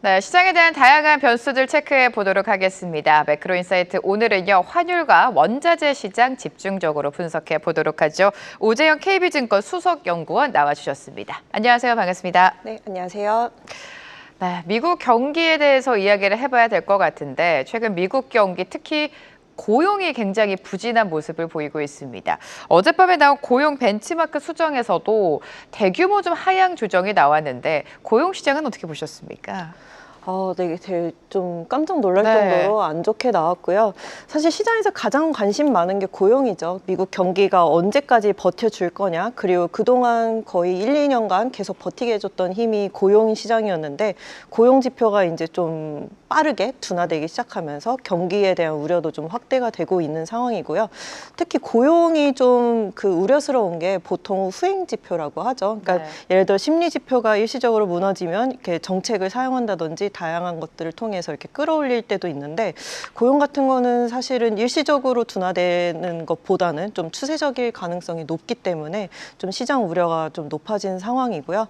네, 시장에 대한 다양한 변수들 체크해 보도록 하겠습니다. 매크로인사이트 오늘은요, 환율과 원자재 시장 집중적으로 분석해 보도록 하죠. 오재영 KB증권 수석연구원 나와주셨습니다. 안녕하세요. 반갑습니다. 네, 안녕하세요. 네, 미국 경기에 대해서 이야기를 해봐야 될 것 같은데 최근 미국 경기 특히 고용이 굉장히 부진한 모습을 보이고 있습니다. 어젯밤에 나온 고용 벤치마크 수정에서도 대규모 좀 하향 조정이 나왔는데 고용 시장은 어떻게 보셨습니까? 네, 되게 좀 깜짝 놀랄 정도로 안 좋게 나왔고요. 사실 시장에서 가장 관심 많은 게 고용이죠. 미국 경기가 언제까지 버텨줄 거냐. 그리고 그동안 거의 1, 2년간 계속 버티게 해줬던 힘이 고용 시장이었는데 고용 지표가 이제 좀 빠르게 둔화되기 시작하면서 경기에 대한 우려도 좀 확대가 되고 있는 상황이고요. 특히 고용이 좀 그 우려스러운 게 보통 후행 지표라고 하죠. 그러니까 예를 들어 심리 지표가 일시적으로 무너지면 이렇게 정책을 사용한다든지 다양한 것들을 통해서 이렇게 끌어올릴 때도 있는데 고용 같은 거는 사실은 일시적으로 둔화되는 것보다는 좀 추세적일 가능성이 높기 때문에 좀 시장 우려가 좀 높아진 상황이고요.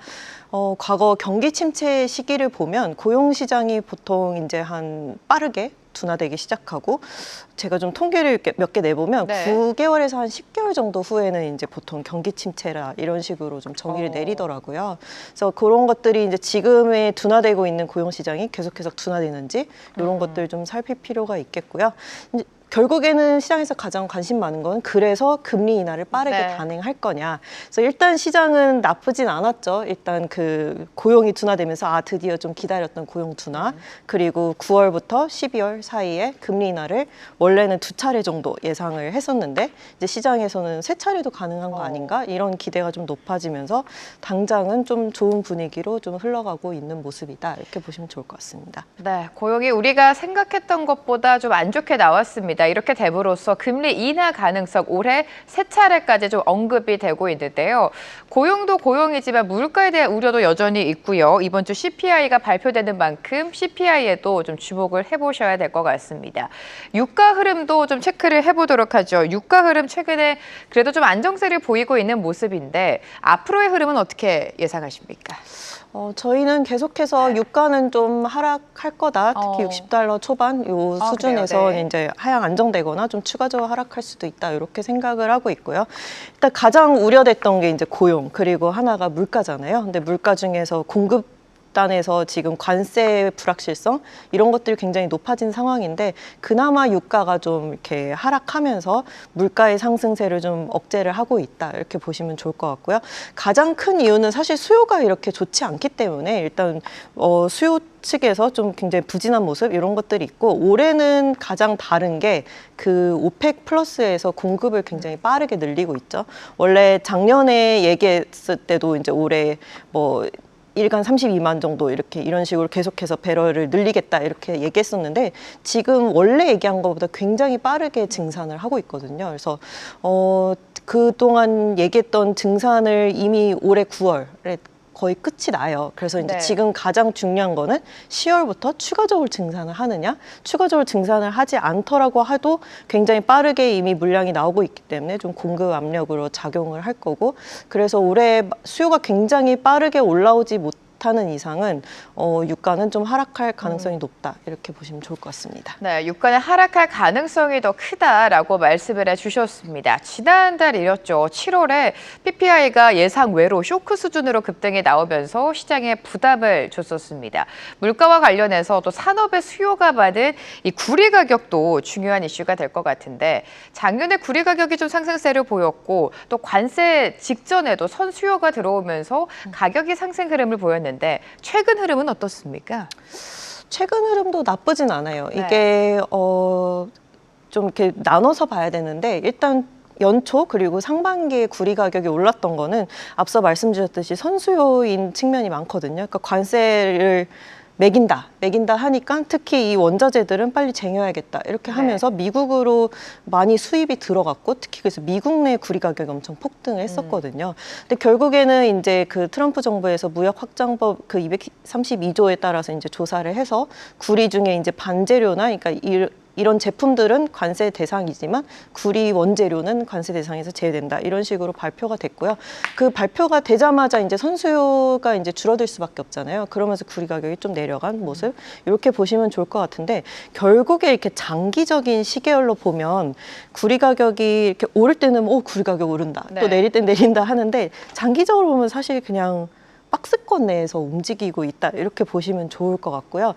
과거 경기 침체 시기를 보면 고용 시장이 보통 이제 한 빠르게 둔화되기 시작하고 제가 좀 통계를 몇 개 내보면 9개월에서 한 10개월 정도 후에는 이제 보통 경기 침체라 이런 식으로 좀 정의를 내리더라고요. 그래서 그런 것들이 이제 지금의 둔화되고 있는 고용 시장이 계속해서 둔화되는지 이런 것들 좀 살필 필요가 있겠고요. 이제 결국에는 시장에서 가장 관심 많은 건 그래서 금리 인하를 빠르게 단행할 거냐. 그래서 일단 시장은 나쁘진 않았죠. 일단 그 고용이 둔화되면서 드디어 좀 기다렸던 고용 둔화. 그리고 9월부터 12월 사이에 금리 인하를 원래는 2차례 정도 예상을 했었는데 이제 시장에서는 3차례도 가능한 거 아닌가 이런 기대가 좀 높아지면서 당장은 좀 좋은 분위기로 좀 흘러가고 있는 모습이다. 이렇게 보시면 좋을 것 같습니다. 네, 고용이 우리가 생각했던 것보다 좀 안 좋게 나왔습니다. 이렇게 됨으로써 금리 인하 가능성 올해 3차례까지 좀 언급이 되고 있는데요. 고용도 고용이지만 물가에 대한 우려도 여전히 있고요. 이번 주 CPI가 발표되는 만큼 CPI에도 좀 주목을 해보셔야 될 것 같습니다. 유가 흐름도 좀 체크를 해보도록 하죠. 유가 흐름 최근에 그래도 좀 안정세를 보이고 있는 모습인데 앞으로의 흐름은 어떻게 예상하십니까? 저희는 계속해서 유가는 좀 하락할 거다. 특히 $60 초반 요 수준에서 이제 하향 안정되거나 좀 추가적으로 하락할 수도 있다. 이렇게 생각을 하고 있고요. 일단 가장 우려됐던 게 이제 고용 그리고 하나가 물가잖아요. 근데 물가 중에서 공급 단에서 지금 관세 불확실성 이런 것들이 굉장히 높아진 상황인데 그나마 유가가 좀 이렇게 하락하면서 물가의 상승세를 좀 억제를 하고 있다 이렇게 보시면 좋을 것 같고요. 가장 큰 이유는 사실 수요가 이렇게 좋지 않기 때문에 일단 수요 측에서 좀 굉장히 부진한 모습 이런 것들이 있고 올해는 가장 다른 게 그 오펙 플러스에서 공급을 굉장히 빠르게 늘리고 있죠. 원래 작년에 얘기했을 때도 이제 올해 뭐 일간 32만 정도 이런 식으로 계속해서 배럴을 늘리겠다 이렇게 얘기했었는데 지금 원래 얘기한 것보다 굉장히 빠르게 증산을 하고 있거든요. 그래서 그동안 얘기했던 증산을 이미 올해 9월에 거의 끝이 나요. 그래서 이제 지금 가장 중요한 거는 10월부터 추가적으로 증산을 하느냐, 추가적으로 증산을 하지 않더라고 해도 굉장히 빠르게 이미 물량이 나오고 있기 때문에 좀 공급 압력으로 작용을 할 거고, 그래서 올해 수요가 굉장히 빠르게 올라오지 못하는 이상은 유가는 좀 하락할 가능성이 높다 이렇게 보시면 좋을 것 같습니다. 네, 유가는 하락할 가능성이 더 크다라고 말씀을 해주셨습니다. 지난달이었죠. 7월에 PPI가 예상 외로 쇼크 수준으로 급등이 나오면서 시장에 부담을 줬었습니다. 물가와 관련해서 또 산업의 수요가 받은 이 구리 가격도 중요한 이슈가 될 것 같은데 작년에 구리 가격이 좀 상승세를 보였고 또 관세 직전에도 선수요가 들어오면서 가격이 상승 흐름을 보였는데 최근 흐름은 어떻습니까? 최근 흐름도 나쁘진 않아요. 이게 좀 이렇게 나눠서 봐야 되는데 일단 연초 그리고 상반기에 구리 가격이 올랐던 거는 앞서 말씀드렸듯이 선수요인 측면이 많거든요. 그러니까 관세를 매긴다. 매긴다 하니까 특히 이 원자재들은 빨리 쟁여야겠다 이렇게 하면서 미국으로 많이 수입이 들어갔고 특히 그래서 미국 내 구리 가격이 엄청 폭등을 했었거든요. 근데 결국에는 이제 그 트럼프 정부에서 무역 확장법 그 232조에 따라서 이제 조사를 해서 구리 중에 이제 반재료나 그러니까 이런 제품들은 관세 대상이지만 구리 원재료는 관세 대상에서 제외된다 이런 식으로 발표가 됐고요. 그 발표가 되자마자 이제 선수요가 이제 줄어들 수밖에 없잖아요. 그러면서 구리 가격이 좀 내려간 모습 이렇게 보시면 좋을 것 같은데 결국에 이렇게 장기적인 시계열로 보면 구리 가격이 이렇게 오를 때는 구리 가격 오른다 또 내릴 땐 내린다 하는데 장기적으로 보면 사실 그냥 박스권 내에서 움직이고 있다 이렇게 보시면 좋을 것 같고요.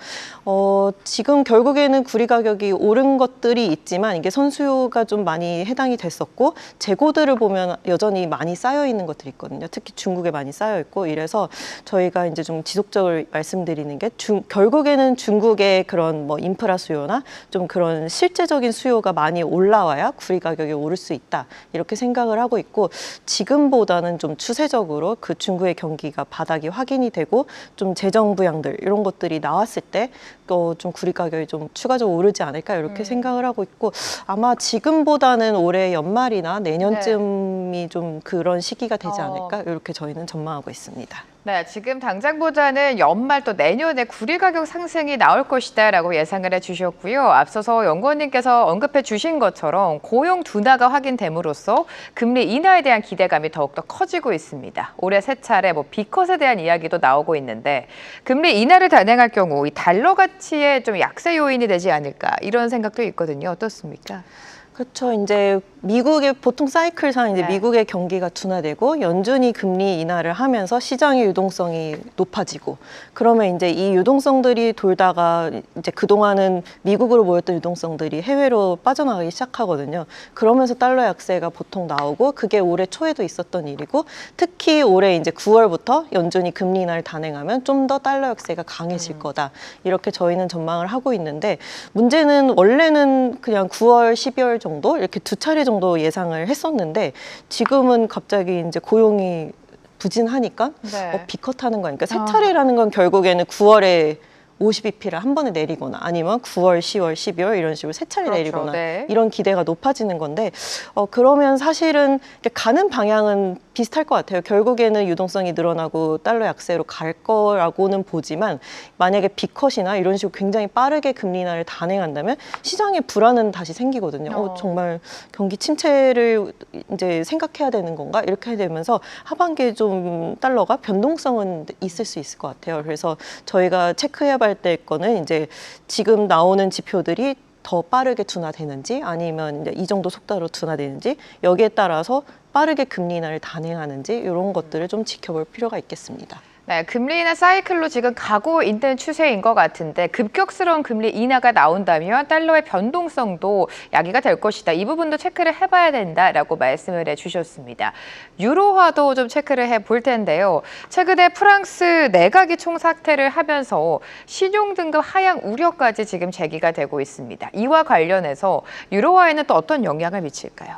지금 결국에는 구리 가격이 오른 것들이 있지만 이게 선수요가 좀 많이 해당이 됐었고 재고들을 보면 여전히 많이 쌓여 있는 것들이 있거든요. 특히 중국에 많이 쌓여 있고 이래서 저희가 이제 좀 지속적으로 말씀드리는 게 결국에는 중국의 그런 뭐 인프라 수요나 좀 그런 실제적인 수요가 많이 올라와야 구리 가격이 오를 수 있다 이렇게 생각을 하고 있고 지금보다는 좀 추세적으로 그 중국의 경기가 바닥이 확인이 되고 좀 재정 부양들 이런 것들이 나왔을 때 또 좀 구리 가격이 좀 추가적으로 오르지 않을까 이렇게 생각을 하고 있고 아마 지금보다는 올해 연말이나 내년쯤이 좀 그런 시기가 되지 않을까 이렇게 저희는 전망하고 있습니다. 네, 지금 당장보다는 연말 또 내년에 구리 가격 상승이 나올 것이다라고 예상을 해주셨고요. 앞서서 연구원님께서 언급해 주신 것처럼 고용 둔화가 확인됨으로써 금리 인하에 대한 기대감이 더욱더 커지고 있습니다. 올해 세 차례 비컷에 대한 이야기도 나오고 있는데 금리 인하를 단행할 경우 이 달러 가치의 좀 약세 요인이 되지 않을까 이런 생각도 있거든요. 어떻습니까? 그렇죠. 이제 미국의 보통 사이클상 이제 미국의 경기가 둔화되고 연준이 금리 인하를 하면서 시장의 유동성이 높아지고 그러면 이제 이 유동성들이 돌다가 이제 그동안은 미국으로 모였던 유동성들이 해외로 빠져나가기 시작하거든요. 그러면서 달러 약세가 보통 나오고 그게 올해 초에도 있었던 일이고 특히 올해 이제 9월부터 연준이 금리 인하를 단행하면 좀 더 달러 약세가 강해질 거다. 이렇게 저희는 전망을 하고 있는데 문제는 원래는 그냥 9월, 12월 정도 이렇게 두 차례 정도 예상을 했었는데 지금은 갑자기 이제 고용이 부진하니까 비컷하는 거니까 세 차례라는 건 결국에는 9월에 50bp를 한 번에 내리거나 아니면 9월, 10월, 12월 이런 식으로 세 차례 내리거나 이런 기대가 높아지는 건데 그러면 사실은 가는 방향은 비슷할 것 같아요. 결국에는 유동성이 늘어나고 달러 약세로 갈 거라고는 보지만 만약에 비컷이나 이런 식으로 굉장히 빠르게 금리 인하를 단행한다면 시장의 불안은 다시 생기거든요. 정말 경기 침체를 이제 생각해야 되는 건가? 이렇게 되면서 하반기에 좀 달러가 변동성은 있을 수 있을 것 같아요. 그래서 저희가 체크해야 할 때 거는 이제 지금 나오는 지표들이 더 빠르게 둔화되는지 아니면 이제 이 정도 속도로 둔화되는지 여기에 따라서 빠르게 금리 인하를 단행하는지 이런 것들을 좀 지켜볼 필요가 있겠습니다. 네, 금리 인하 사이클로 지금 가고 있는 추세인 것 같은데 급격스러운 금리 인하가 나온다면 달러의 변동성도 야기가 될 것이다. 이 부분도 체크를 해봐야 된다라고 말씀을 해주셨습니다. 유로화도 좀 체크를 해볼 텐데요. 최근에 프랑스 내각이 총사퇴를 하면서 신용 등급 하향 우려까지 지금 제기가 되고 있습니다. 이와 관련해서 유로화에는 또 어떤 영향을 미칠까요?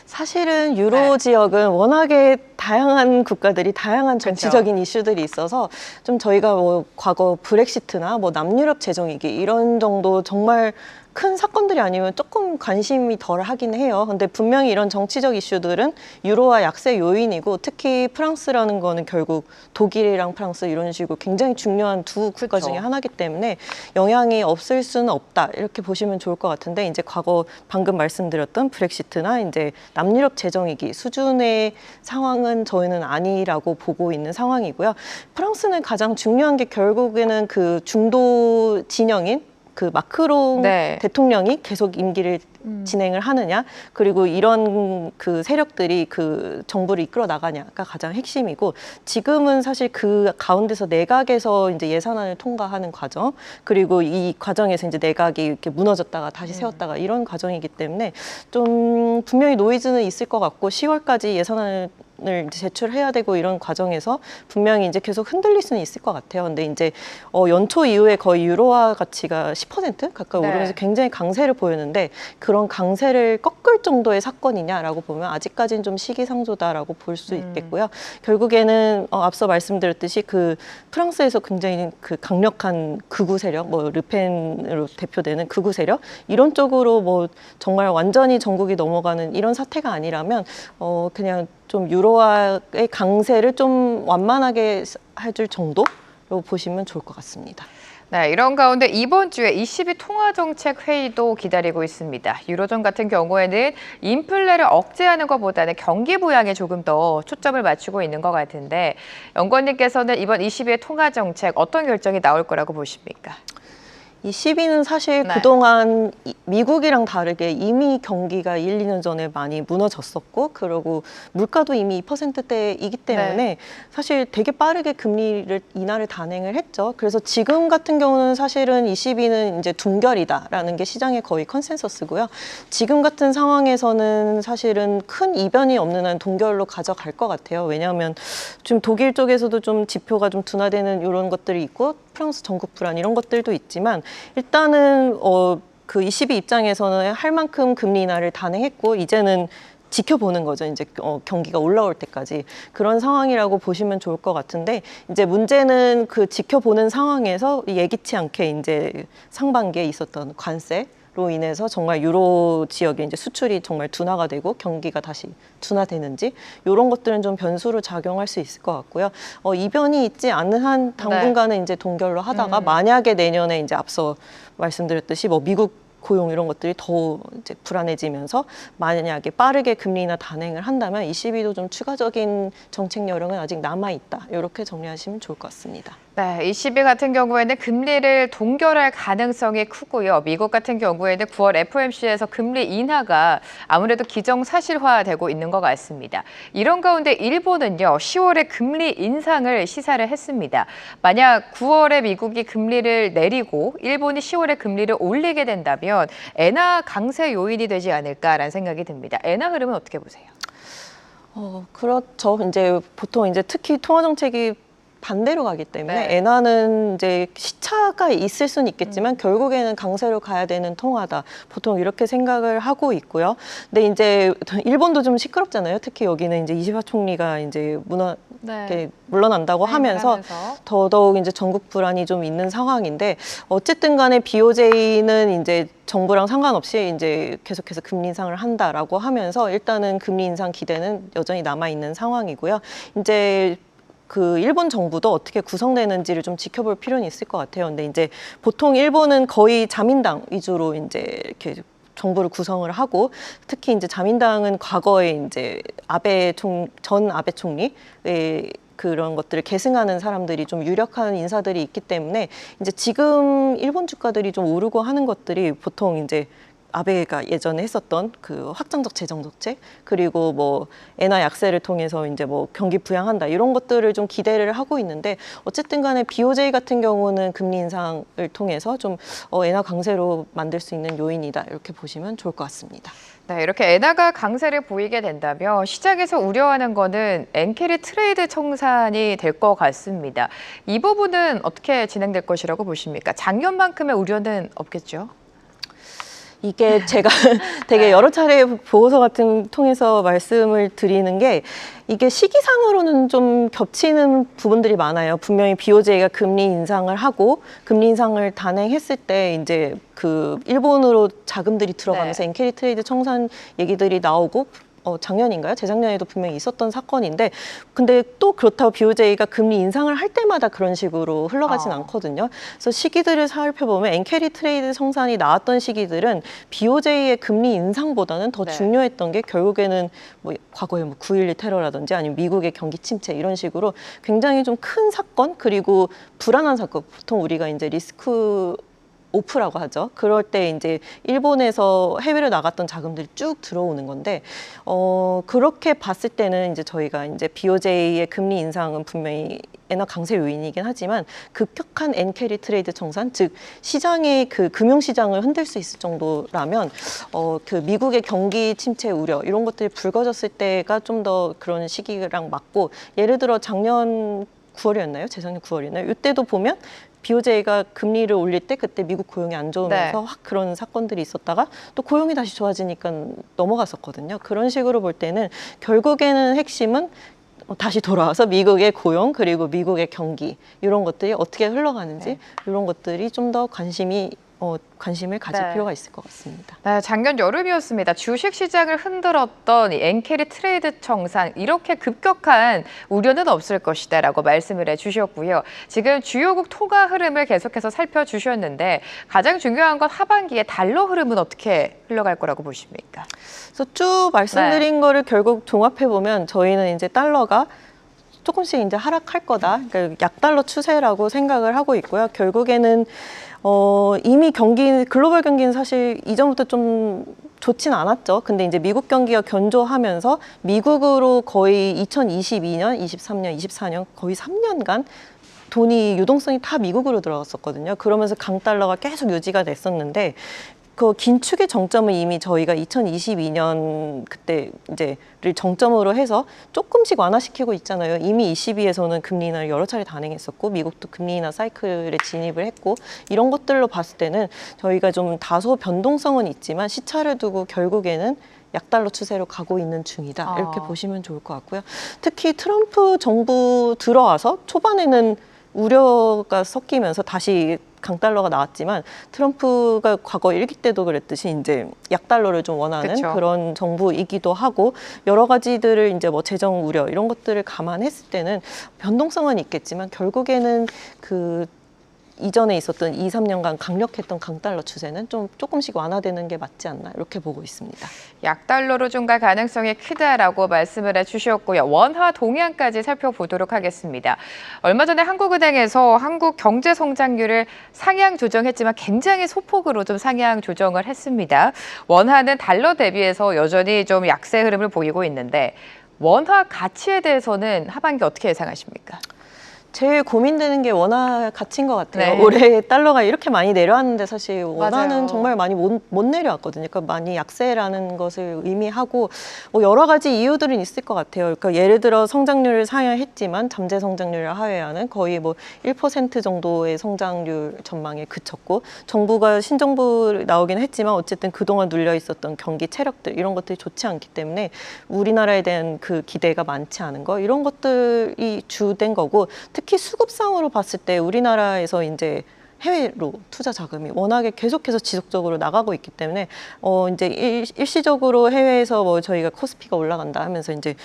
사실은 유로 지역은 워낙에 다양한 국가들이 다양한 정치적인 이슈들이 있어서 좀 저희가 뭐 과거 브렉시트나 뭐 남유럽 재정위기 이런 정도 정말 큰 사건들이 아니면 조금 관심이 덜 하긴 해요. 근데 분명히 이런 정치적 이슈들은 유로화 약세 요인이고 특히 프랑스라는 거는 결국 독일이랑 프랑스 이런 식으로 굉장히 중요한 두 국가 중에 하나이기 때문에 영향이 없을 수는 없다. 이렇게 보시면 좋을 것 같은데 이제 과거 방금 말씀드렸던 브렉시트나 이제 남유럽 재정위기 수준의 상황은 저희는 아니라고 보고 있는 상황이고요. 프랑스는 가장 중요한 게 결국에는 그 중도 진영인 그 마크롱 대통령이 계속 임기를 진행을 하느냐 그리고 이런 그 세력들이 그 정부를 이끌어 나가냐가 가장 핵심이고 지금은 사실 그 가운데서 내각에서 이제 예산안을 통과하는 과정 그리고 이 과정에서 이제 내각이 이렇게 무너졌다가 다시 세웠다가 이런 과정이기 때문에 좀 분명히 노이즈는 있을 것 같고 10월까지 예산안을 이제 제출해야 되고 이런 과정에서 분명히 이제 계속 흔들릴 수는 있을 것 같아요. 근데 이제 연초 이후에 거의 유로화 가치가 10% 가까이 네. 오르면서 굉장히 강세를 보였는데 그런 강세를 꺾을 정도의 사건이냐라고 보면 아직까지는 좀 시기상조다라고 볼 수 있겠고요. 결국에는 앞서 말씀드렸듯이 그 프랑스에서 굉장히 그 강력한 극우 세력, 뭐 르펜으로 대표되는 극우 세력 이런 쪽으로 뭐 정말 완전히 전국이 넘어가는 이런 사태가 아니라면 그냥 좀 유로화의 강세를 좀 완만하게 해줄 정도로 보시면 좋을 것 같습니다. 네, 이런 가운데 이번 주에 ECB 통화정책 회의도 기다리고 있습니다. 유로존 같은 경우에는 인플레를 억제하는 것보다는 경기 부양에 조금 더 초점을 맞추고 있는 것 같은데 연구원님께서는 이번 ECB의 통화정책 어떤 결정이 나올 거라고 보십니까? 이 시비는 사실 네. 그동안 미국이랑 다르게 이미 경기가 1, 2년 전에 많이 무너졌었고 그리고 물가도 이미 2%대이기 때문에 네. 사실 되게 빠르게 금리를 인하를 단행을 했죠. 그래서 지금 같은 경우는 사실은 이 시비는 이제 둔결이다라는 게 시장의 거의 컨센서스고요. 지금 같은 상황에서는 사실은 큰 이변이 없는 한 동결로 가져갈 것 같아요. 왜냐하면 지금 독일 쪽에서도 좀 지표가 좀 둔화되는 이런 것들이 있고 프랑스 전국 불안 이런 것들도 있지만 일단은 그 ECB 입장에서는 할 만큼 금리 인하를 단행했고 이제는 지켜보는 거죠. 이제 경기가 올라올 때까지 그런 상황이라고 보시면 좋을 것 같은데 이제 문제는 그 지켜보는 상황에서 예기치 않게 이제 상반기에 있었던 관세 로 인해서 정말 유로 지역에 이제 수출이 정말 둔화가 되고 경기가 다시 둔화되는지 이런 것들은 좀 변수로 작용할 수 있을 것 같고요. 이변이 있지 않는 한 당분간은 이제 동결로 하다가 만약에 내년에 이제 앞서 말씀드렸듯이 뭐 미국 고용 이런 것들이 더 이제 불안해지면서 만약에 빠르게 금리 인하 단행을 한다면 ECB도 좀 추가적인 정책 여력은 아직 남아 있다. 이렇게 정리하시면 좋을 것 같습니다. 네, ECB 같은 경우에는 금리를 동결할 가능성이 크고요. 미국 같은 경우에는 9월 FOMC에서 금리 인하가 아무래도 기정사실화되고 있는 것 같습니다. 이런 가운데 일본은요, 10월에 금리 인상을 시사를 했습니다. 만약 9월에 미국이 금리를 내리고 일본이 10월에 금리를 올리게 된다면 엔화 강세 요인이 되지 않을까라는 생각이 듭니다. 엔화 흐름은 어떻게 보세요? 그렇죠. 이제 보통 이제 특히 통화 정책이 반대로 가기 때문에 네. 엔화는 이제 시차가 있을 수는 있겠지만 결국에는 강세로 가야 되는 통화다. 보통 이렇게 생각을 하고 있고요. 근데 이제 일본도 좀 시끄럽잖아요. 특히 여기는 이제 이시바 총리가 이제 이렇게 물러난다고 하면서 더더욱 이제 전국 불안이 좀 있는 상황인데 어쨌든 간에 BOJ는 이제 정부랑 상관없이 이제 계속해서 금리 인상을 한다라고 하면서 일단은 금리 인상 기대는 여전히 남아 있는 상황이고요. 이제 그 일본 정부도 어떻게 구성되는지를 좀 지켜볼 필요는 있을 것 같아요. 근데 이제 보통 일본은 거의 자민당 위주로 이제 이렇게 정부를 구성을 하고 특히 이제 자민당은 과거에 이제 전 아베 총리의 그런 것들을 계승하는 사람들이 좀 유력한 인사들이 있기 때문에 이제 지금 일본 주가들이 좀 오르고 하는 것들이 보통 이제 아베가 예전에 했었던 그 확장적 재정 정책 그리고 뭐 엔화 약세를 통해서 이제 뭐 경기 부양한다 이런 것들을 좀 기대를 하고 있는데 어쨌든 간에 BOJ 같은 경우는 금리 인상을 통해서 좀 엔화 강세로 만들 수 있는 요인이다 이렇게 보시면 좋을 것 같습니다. 네, 이렇게 엔화가 강세를 보이게 된다면 시장에서 우려하는 거는 엔캐리 트레이드 청산이 될 것 같습니다. 이 부분은 어떻게 진행될 것이라고 보십니까? 작년만큼의 우려는 없겠죠? 이게 제가 되게 여러 차례 보고서 같은 통해서 말씀을 드리는 게 이게 시기상으로는 좀 겹치는 부분들이 많아요. 분명히 BOJ가 금리 인상을 하고 금리 인상을 단행했을 때 이제 그 일본으로 자금들이 들어가면서 엔캐리 트레이드 청산 얘기들이 나오고 작년인가요? 재작년에도 분명히 있었던 사건인데 근데 또 그렇다고 BOJ가 금리 인상을 할 때마다 그런 식으로 흘러가진 않거든요. 그래서 시기들을 살펴보면 엔캐리 트레이드 청산이 나왔던 시기들은 BOJ의 금리 인상보다는 더 중요했던 게 결국에는 뭐 과거에 뭐 9.11 테러라든지 아니면 미국의 경기 침체 이런 식으로 굉장히 좀 큰 사건 그리고 불안한 사건 보통 우리가 이제 리스크 오프라고 하죠. 그럴 때 이제 일본에서 해외로 나갔던 자금들이 쭉 들어오는 건데, 그렇게 봤을 때는 이제 저희가 이제 BOJ의 금리 인상은 분명히 엔화 강세 요인이긴 하지만 급격한 엔캐리 트레이드 청산, 즉 시장의 그 금융시장을 흔들 수 있을 정도라면 그 미국의 경기 침체 우려 이런 것들이 불거졌을 때가 좀 더 그런 시기랑 맞고, 예를 들어 작년 9월이었나요? 재작년 9월이었나요? 이때도 보면 BOJ가 금리를 올릴 때 그때 미국 고용이 안 좋으면서 네. 확 그런 사건들이 있었다가 또 고용이 다시 좋아지니까 넘어갔었거든요. 그런 식으로 볼 때는 결국에는 핵심은 다시 돌아와서 미국의 고용 그리고 미국의 경기 이런 것들이 어떻게 흘러가는지 네. 이런 것들이 좀 더 관심을 가질 네. 필요가 있을 것 같습니다. 네, 작년 여름이었습니다. 주식 시장을 흔들었던 이 엔캐리 트레이드 청산, 이렇게 급격한 우려는 없을 것이다라고 말씀을 해주셨고요. 지금 주요국 통화 흐름을 계속해서 살펴주셨는데 가장 중요한 건 하반기에 달러 흐름은 어떻게 흘러갈 거라고 보십니까? 그래서 쭉 말씀드린 거를 결국 종합해 보면 저희는 이제 달러가 조금씩 이제 하락할 거다. 그러니까 약달러 추세라고 생각을 하고 있고요. 결국에는 이미 글로벌 경기는 사실 이전부터 좀 좋진 않았죠. 근데 이제 미국 경기가 견조하면서 미국으로 거의 2022년, 23년, 24년 거의 3년간 돈이 유동성이 다 미국으로 들어갔었거든요. 그러면서 강달러가 계속 유지가 됐었는데 그 긴축의 정점은 이미 저희가 2022년 그때 이제를 정점으로 해서 조금씩 완화시키고 있잖아요. 이미 22에서는 금리 인하를 여러 차례 단행했었고 미국도 금리 인하 사이클에 진입을 했고, 이런 것들로 봤을 때는 저희가 좀 다소 변동성은 있지만 시차를 두고 결국에는 약달러 추세로 가고 있는 중이다. 이렇게 보시면 좋을 것 같고요. 특히 트럼프 정부 들어와서 초반에는 우려가 섞이면서 다시 강달러가 나왔지만 트럼프가 과거 1기 때도 그랬듯이 이제 약달러를 좀 원하는 그쵸. 그런 정부이기도 하고, 여러 가지들을 이제 뭐 재정 우려 이런 것들을 감안했을 때는 변동성은 있겠지만 결국에는 그 이전에 있었던 2, 3년간 강력했던 강달러 추세는 좀 조금씩 완화되는 게 맞지 않나 이렇게 보고 있습니다. 약달러로 좀 갈 가능성이 크다라고 말씀을 해주셨고요. 원화 동향까지 살펴보도록 하겠습니다. 얼마 전에 한국은행에서 한국 경제 성장률을 상향 조정했지만 굉장히 소폭으로 좀 상향 조정을 했습니다. 원화는 달러 대비해서 여전히 좀 약세 흐름을 보이고 있는데 원화 가치에 대해서는 하반기 어떻게 예상하십니까? 제일 고민되는 게 원화 가치인 것 같아요. 네. 올해 달러가 이렇게 많이 내려왔는데 사실 원화는 맞아요. 정말 많이 못 내려왔거든요. 그러니까 많이 약세라는 것을 의미하고 뭐 여러 가지 이유들은 있을 것 같아요. 그러니까 예를 들어 성장률을 상향했지만 잠재 성장률을 하회하는 거의 뭐 1% 정도의 성장률 전망에 그쳤고, 정부가 신정부 나오긴 했지만 어쨌든 그동안 눌려 있었던 경기 체력들 이런 것들이 좋지 않기 때문에 우리나라에 대한 그 기대가 많지 않은 거, 이런 것들이 주된 거고, 특히 수급상으로 봤을 때 우리나라에서 이제 해외로 투자 자금이 워낙에 계속해서 지속적으로 나가고 있기 때문에 이제 일시적으로 해외에서 뭐 저희가 코스피가 올라간다 하면서 이제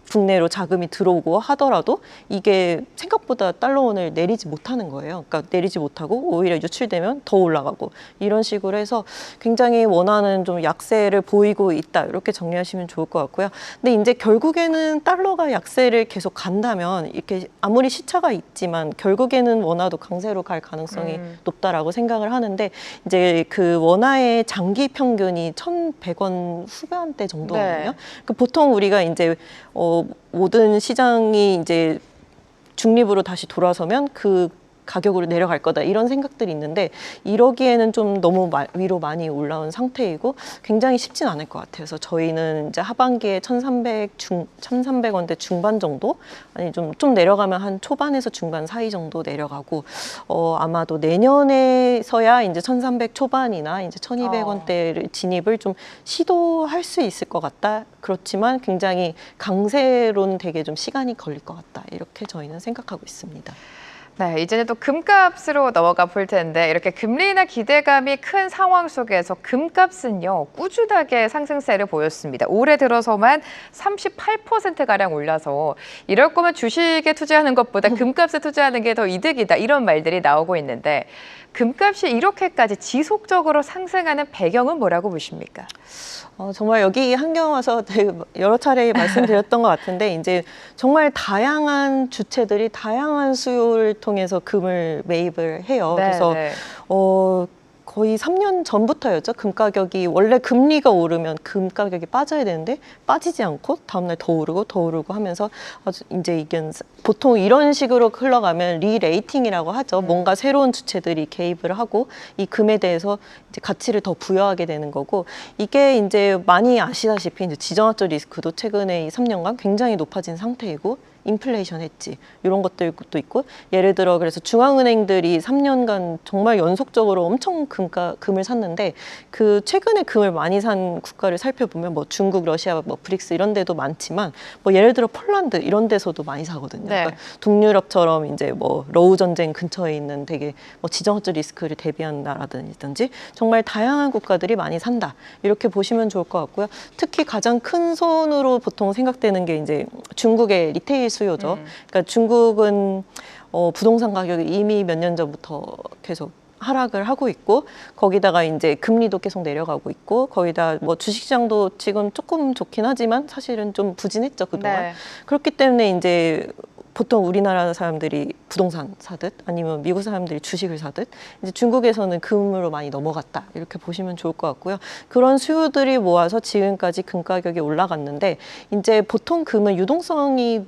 국내로 자금이 들어오고 하더라도 이게 생각보다 달러원을 내리지 못하는 거예요. 그러니까 내리지 못하고 오히려 유출되면 더 올라가고 이런 식으로 해서 굉장히 원화는 좀 약세를 보이고 있다. 이렇게 정리하시면 좋을 것 같고요. 근데 이제 결국에는 달러가 약세를 계속 간다면 이렇게 아무리 시차가 있지만 결국에는 원화도 강세로 갈 가능성이 높다라고 생각을 하는데, 이제 그 원화의 장기 평균이 1,100원 후반대 정도거든요. 네. 그 보통 우리가 이제 모든 시장이 이제 중립으로 다시 돌아서면 그 가격으로 내려갈 거다 이런 생각들이 있는데, 이러기에는 좀 너무 위로 많이 올라온 상태이고 굉장히 쉽진 않을 것 같아요. 그래서 저희는 이제 하반기에 1,300원대 중반 정도, 아니 좀 내려가면 한 초반에서 중반 사이 정도 내려가고, 아마도 내년에서야 이제 1,300 초반이나 이제 1,200원대를 진입을 좀 시도할 수 있을 것 같다. 그렇지만 굉장히 강세로는 되게 좀 시간이 걸릴 것 같다. 이렇게 저희는 생각하고 있습니다. 네, 이제는 또 금값으로 넘어가 볼 텐데 이렇게 금리 인하 기대감이 큰 상황 속에서 금값은요 꾸준하게 상승세를 보였습니다. 올해 들어서만 38%가량 올라서 이럴 거면 주식에 투자하는 것보다 금값에 투자하는 게 더 이득이다, 이런 말들이 나오고 있는데 금값이 이렇게까지 지속적으로 상승하는 배경은 뭐라고 보십니까? 정말 여기 한경 와서 되게 여러 차례 말씀드렸던 것 같은데, 이제 정말 다양한 주체들이 다양한 수요를 통해서 금을 매입을 해요. 네, 그래서 네. 거의 3년 전부터였죠. 금 가격이 원래 금리가 오르면 금 가격이 빠져야 되는데 빠지지 않고 다음날 더 오르고 하면서 아주 이제 이게 보통 이런 식으로 흘러가면 리레이팅이라고 하죠. 뭔가 새로운 주체들이 개입을 하고 이 금에 대해서 이제 가치를 더 부여하게 되는 거고, 이게 이제 많이 아시다시피 이제 지정학적 리스크도 최근에 이 3년간 굉장히 높아진 상태이고, 인플레이션 했지 이런 것들도 있고, 예를 들어 그래서 중앙은행들이 3년간 정말 연속적으로 엄청 금을 샀는데, 그 최근에 금을 많이 산 국가를 살펴보면 뭐 중국, 러시아, 뭐 브릭스 이런 데도 많지만 뭐 예를 들어 폴란드 이런 데서도 많이 사거든요. 네. 그러니까 북유럽처럼 이제 뭐 러우 전쟁 근처에 있는 되게 뭐 지정학적 리스크를 대비한 나라든지 정말 다양한 국가들이 많이 산다, 이렇게 보시면 좋을 것 같고요. 특히 가장 큰 손으로 보통 생각되는 게 이제 중국의 리테일 수요죠. 그러니까 중국은 부동산 가격이 이미 몇 년 전부터 계속 하락을 하고 있고, 거기다가 이제 금리도 계속 내려가고 있고, 거기다 뭐 주식시장도 지금 조금 좋긴 하지만 사실은 좀 부진했죠, 그동안. 네. 그렇기 때문에 이제 보통 우리나라 사람들이 부동산 사듯 아니면 미국 사람들이 주식을 사듯 이제 중국에서는 금으로 많이 넘어갔다, 이렇게 보시면 좋을 것 같고요. 그런 수요들이 모아서 지금까지 금 가격이 올라갔는데, 이제 보통 금은 유동성이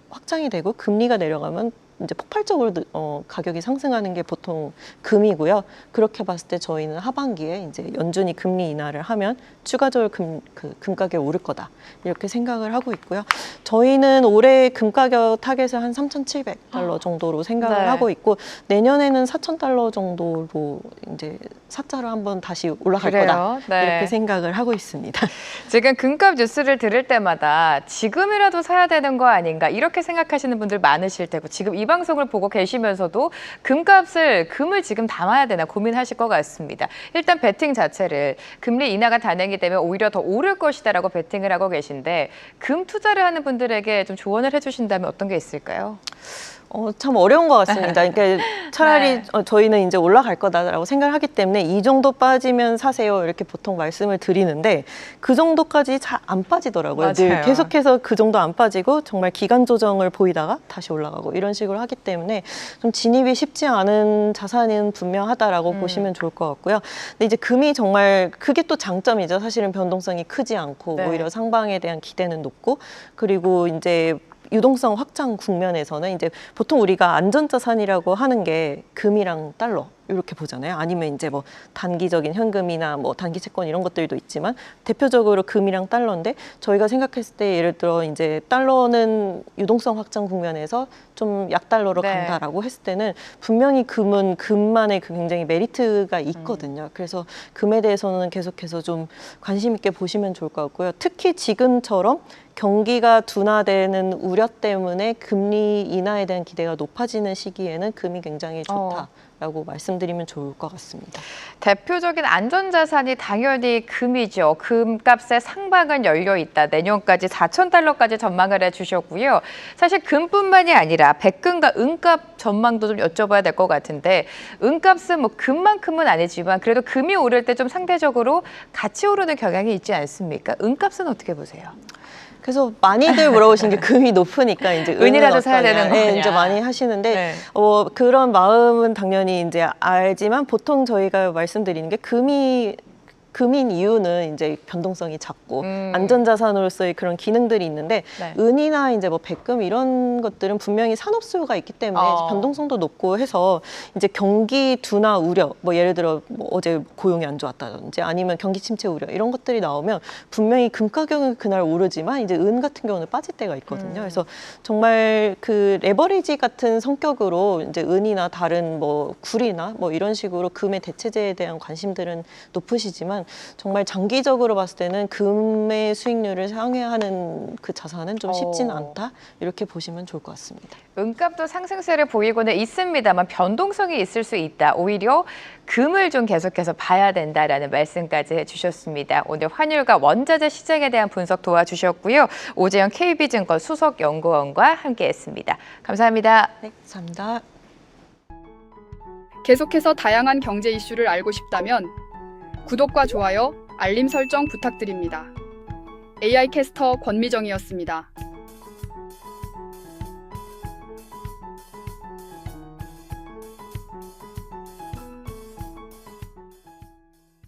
확장이 되고 금리가 내려가면 이제 폭발적으로 가격이 상승하는 게 보통 금이고요. 그렇게 봤을 때 저희는 하반기에 이제 연준이 금리 인하를 하면 추가적으로 금 가격이 오를 거다, 이렇게 생각을 하고 있고요. 저희는 올해 금 가격 타겟을 한 3,700달러 정도로 생각을 네. 하고 있고, 내년에는 4,000달러 정도로 이제 사자로 한번 다시 올라갈 그래요? 거다, 네. 이렇게 생각을 하고 있습니다. 지금 금값 뉴스를 들을 때마다 지금이라도 사야 되는 거 아닌가 이렇게 생각하시는 분들 많으실 테고, 지금 이 방송을 보고 계시면서도 금을 지금 담아야 되나 고민하실 것 같습니다. 일단 베팅 자체를 금리 인하가 단행이 되면 오히려 더 오를 것이다라고 베팅을 하고 계신데, 금 투자를 하는 분들에게 좀 조언을 해주신다면 어떤 게 있을까요? 참 어려운 것 같습니다. 그러니까 차라리 네. 저희는 이제 올라갈 거다라고 생각을 하기 때문에 이 정도 빠지면 사세요, 이렇게 보통 말씀을 드리는데, 그 정도까지 잘 안 빠지더라고요. 늘 맞아요. 계속해서 그 정도 안 빠지고 정말 기간 조정을 보이다가 다시 올라가고 이런 식으로 하기 때문에 좀 진입이 쉽지 않은 자산은 분명하다라고 보시면 좋을 것 같고요. 근데 이제 금이 정말 그게 또 장점이죠. 사실은 변동성이 크지 않고 네. 오히려 상방에 대한 기대는 높고, 그리고 이제 유동성 확장 국면에서는 이제 보통 우리가 안전자산이라고 하는 게 금이랑 달러 이렇게 보잖아요. 아니면 이제 뭐 단기적인 현금이나 뭐 단기 채권 이런 것들도 있지만 대표적으로 금이랑 달러인데, 저희가 생각했을 때 예를 들어 이제 달러는 유동성 확장 국면에서 좀 약달러로 네. 간다라고 했을 때는 분명히 금은 금만의 굉장히 메리트가 있거든요. 그래서 금에 대해서는 계속해서 좀 관심 있게 보시면 좋을 것 같고요. 특히 지금처럼 경기가 둔화되는 우려 때문에 금리 인하에 대한 기대가 높아지는 시기에는 금이 굉장히 좋다라고 말씀드리면 좋을 것 같습니다. 대표적인 안전자산이 당연히 금이죠. 금값의 상방은 열려 있다. 내년까지 4,000달러까지 전망을 해주셨고요. 사실 금뿐만이 아니라 백금과 은값 전망도 좀 여쭤봐야 될 것 같은데, 은값은 뭐 금만큼은 아니지만 그래도 금이 오를 때 좀 상대적으로 같이 오르는 경향이 있지 않습니까? 은값은 어떻게 보세요? 그래서 많이들 물어보신 게 금이 높으니까 이제 은이라도 사야 되는 거냐. 이제 많이 하시는데, 네. 그런 마음은 당연히 이제 알지만, 보통 저희가 말씀드리는 게 금인 이유는 이제 변동성이 작고 안전자산으로서의 그런 기능들이 있는데, 네. 은이나 이제 뭐 백금 이런 것들은 분명히 산업 수요가 있기 때문에 변동성도 높고 해서 이제 경기 둔화 우려, 뭐 예를 들어 뭐 어제 고용이 안 좋았다든지 아니면 경기 침체 우려 이런 것들이 나오면 분명히 금 가격은 그날 오르지만 이제 은 같은 경우는 빠질 때가 있거든요. 그래서 정말 그 레버리지 같은 성격으로 이제 은이나 다른 뭐 구리나 뭐 이런 식으로 금의 대체제에 대한 관심들은 높으시지만, 정말 장기적으로 봤을 때는 금의 수익률을 상회하는 그 자산은 좀 쉽지는 않다, 이렇게 보시면 좋을 것 같습니다. 은값도 상승세를 보이고는 있습니다만 변동성이 있을 수 있다. 오히려 금을 좀 계속해서 봐야 된다라는 말씀까지 해주셨습니다. 오늘 환율과 원자재 시장에 대한 분석 도와주셨고요. 오재영 KB증권 수석연구원과 함께했습니다. 감사합니다. 네, 감사합니다. 계속해서 다양한 경제 이슈를 알고 싶다면 구독과 좋아요, 알림 설정 부탁드립니다. AI 캐스터 권미정이었습니다.